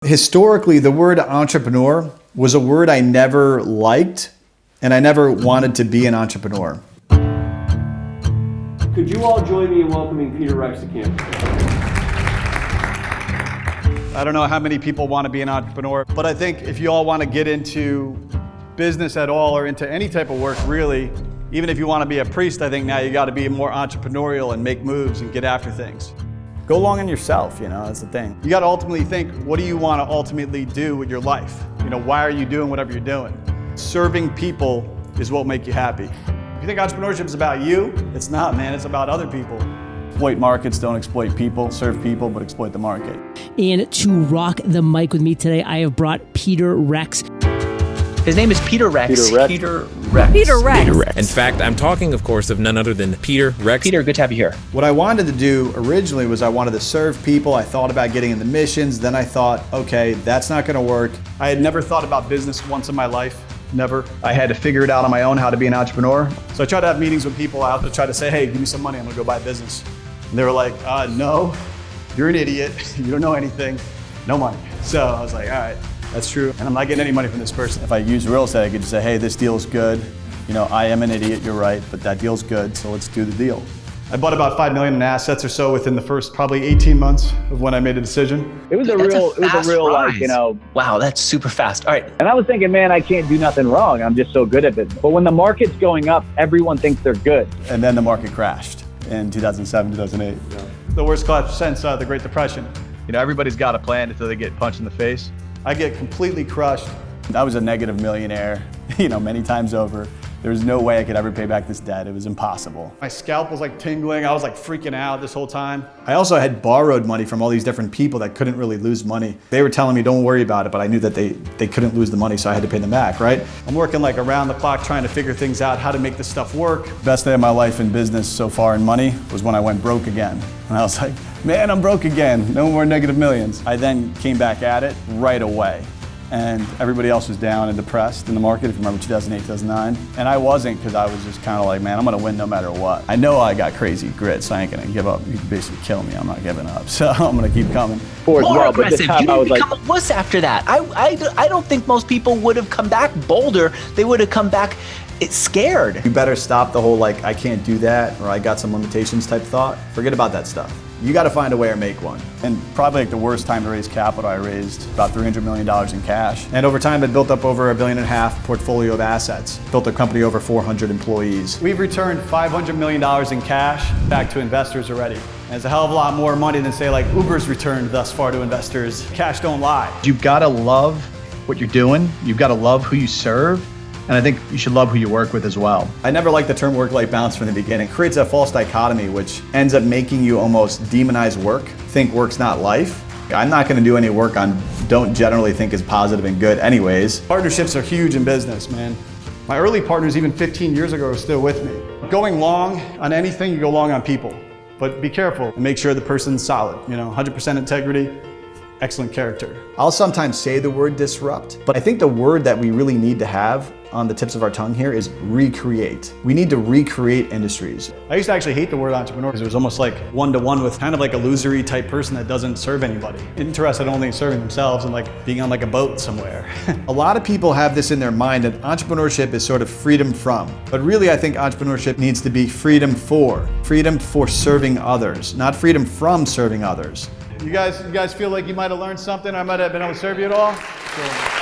Historically, the word entrepreneur was a word I never liked, and I never wanted to be an entrepreneur. Could you all join me in welcoming Peter Rex to campus? I don't know how many people want to be an entrepreneur, but I think if you all want to get into business at all or into any type of work really, even if you want to be a priest, I think now you got to be more entrepreneurial and make moves and get after things. Go along on yourself, that's the thing. You got to ultimately think, what do you want to ultimately do with your life? Why are you doing whatever you're doing? Serving people is what will make you happy. If you think entrepreneurship is about you, it's not, man, it's about other people. Exploit markets, don't exploit people. Serve people, but exploit the market. And to rock the mic with me today, I have brought Peter Rex. His name is Peter Rex. Peter Rex. In fact, I'm talking, of course, of none other than Peter Rex. Peter, good to have you here. What I wanted to do originally was I wanted to serve people. I thought about getting into missions. Then I thought, okay, that's not going to work. I had never thought about business once in my life. Never. I had to figure it out on my own how to be an entrepreneur. So I tried to have meetings with people out to try to say, hey, give me some money. I'm going to go buy a business. And they were like, no, you're an idiot. You don't know anything. No money. So I was like, all right. That's true, and I'm not getting any money from this person. If I use real estate, I could just say, hey, this deal's good. I am an idiot, you're right, but that deal's good, so let's do the deal. I bought about $5 million in assets or so within the first probably 18 months of when I made a decision. It was a real, wow, that's super fast. All right. And I was thinking, man, I can't do nothing wrong. I'm just so good at it. But when the market's going up, everyone thinks they're good. And then the market crashed in 2007, 2008. Yeah. The worst collapse since the Great Depression. Everybody's got a plan until they get punched in the face. I get completely crushed. I was a negative millionaire, many times over. There was no way I could ever pay back this debt. It was impossible. My scalp was tingling. I was freaking out this whole time. I also had borrowed money from all these different people that couldn't really lose money. They were telling me, don't worry about it, but I knew that they couldn't lose the money, so I had to pay them back, right? I'm working around the clock trying to figure things out, how to make this stuff work. Best day of my life in business so far in money was when I went broke again. And I was like, man, I'm broke again. No more negative millions. I then came back at it right away. And everybody else was down and depressed in the market, if you remember 2008, 2009. And I wasn't, because I was just kind of like, man, I'm going to win no matter what. I know I got crazy grit, so I ain't going to give up. You can basically kill me. I'm not giving up. So I'm going to keep coming. More aggressive. You didn't become a wuss after that. I don't think most people would have come back bolder. They would have come back scared. You better stop the whole I can't do that, or I got some limitations type thought. Forget about that stuff. You got to find a way or make one. And probably the worst time to raise capital, I raised about $300 million in cash. And over time, it built up over $1.5 billion portfolio of assets. Built a company over 400 employees. We've returned $500 million in cash back to investors already. And it's a hell of a lot more money than say Uber's returned thus far to investors. Cash don't lie. You've got to love what you're doing. You've got to love who you serve. And I think you should love who you work with as well. I never liked the term work-life balance from the beginning. It creates a false dichotomy, which ends up making you almost demonize work, think work's not life. I'm not going to do any work I don't generally think is positive and good anyways. Partnerships are huge in business, man. My early partners, even 15 years ago, are still with me. Going long on anything, you go long on people. But be careful and make sure the person's solid. 100% integrity. Excellent character. I'll sometimes say the word disrupt, but I think the word that we really need to have on the tips of our tongue here is recreate. We need to recreate industries. I used to actually hate the word entrepreneur because it was almost one-to-one with kind of a losery type person that doesn't serve anybody. Interested only in serving themselves and being on a boat somewhere. A lot of people have this in their mind that entrepreneurship is sort of freedom from, but really I think entrepreneurship needs to be freedom for serving others, not freedom from serving others. You guys feel like you might have learned something? I might have been able to serve you at all? Cool.